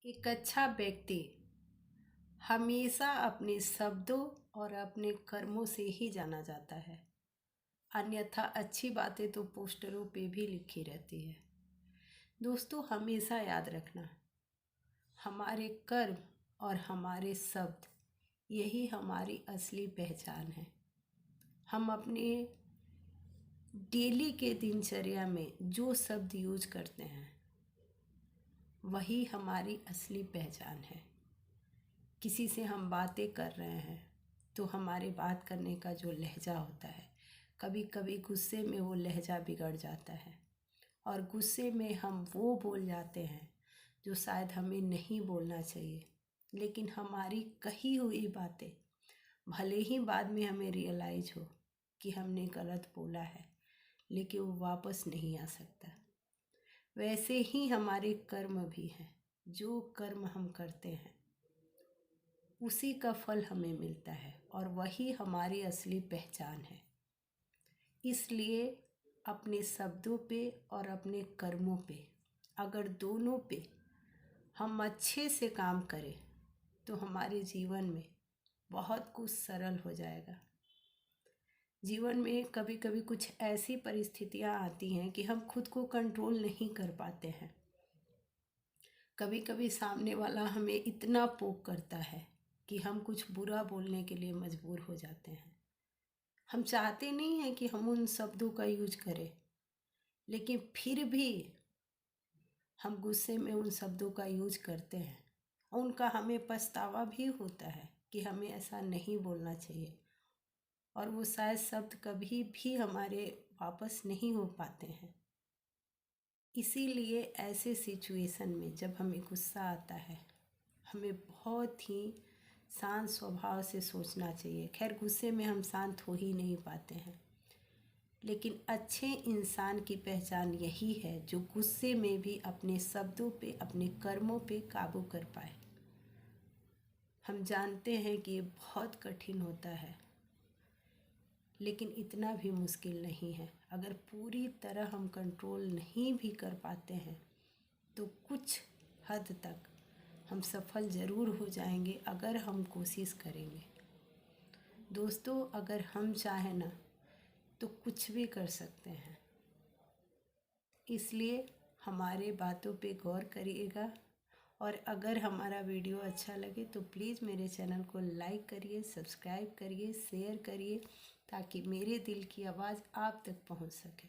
एक अच्छा व्यक्ति हमेशा अपने शब्दों और अपने कर्मों से ही जाना जाता है। अन्यथा अच्छी बातें तो पोस्टरों पे भी लिखी रहती है। दोस्तों, हमेशा याद रखना, हमारे कर्म और हमारे शब्द यही हमारी असली पहचान है। हम अपने डेली के दिनचर्या में जो शब्द यूज करते हैं वही हमारी असली पहचान है। किसी से हम बातें कर रहे हैं तो हमारे बात करने का जो लहजा होता है, कभी कभी गुस्से में वो लहजा बिगड़ जाता है और गुस्से में हम वो बोल जाते हैं जो शायद हमें नहीं बोलना चाहिए। लेकिन हमारी कही हुई बातें भले ही बाद में हमें रियलाइज हो कि हमने गलत बोला है, लेकिन वो वापस नहीं आ सकता। वैसे ही हमारे कर्म भी हैं। जो कर्म हम करते हैं उसी का फल हमें मिलता है और वही हमारी असली पहचान है। इसलिए अपने शब्दों पे और अपने कर्मों पे, अगर दोनों पे हम अच्छे से काम करें तो हमारे जीवन में बहुत कुछ सरल हो जाएगा। जीवन में कभी कभी कुछ ऐसी परिस्थितियां आती हैं कि हम खुद को कंट्रोल नहीं कर पाते हैं। कभी कभी सामने वाला हमें इतना पोक करता है कि हम कुछ बुरा बोलने के लिए मजबूर हो जाते हैं। हम चाहते नहीं हैं कि हम उन शब्दों का यूज करें, लेकिन फिर भी हम गुस्से में उन शब्दों का यूज करते हैं। उनका हमें पछतावा भी होता है कि हमें ऐसा नहीं बोलना चाहिए, और वो शायद शब्द कभी भी हमारे वापस नहीं हो पाते हैं। इसीलिए ऐसे सिचुएशन में जब हमें गुस्सा आता है, हमें बहुत ही शांत स्वभाव से सोचना चाहिए। खैर, गुस्से में हम शांत हो ही नहीं पाते हैं, लेकिन अच्छे इंसान की पहचान यही है जो गुस्से में भी अपने शब्दों पे, अपने कर्मों पे काबू कर पाए। हम जानते हैं कि ये बहुत कठिन होता है, लेकिन इतना भी मुश्किल नहीं है। अगर पूरी तरह हम कंट्रोल नहीं भी कर पाते हैं तो कुछ हद तक हम सफल ज़रूर हो जाएंगे अगर हम कोशिश करेंगे। दोस्तों, अगर हम चाहें ना तो कुछ भी कर सकते हैं। इसलिए हमारे बातों पे गौर करिएगा, और अगर हमारा वीडियो अच्छा लगे तो प्लीज़ मेरे चैनल को लाइक करिए, सब्सक्राइब करिए, शेयर करिए, ताकि मेरे दिल की आवाज़ आप तक पहुंच सके।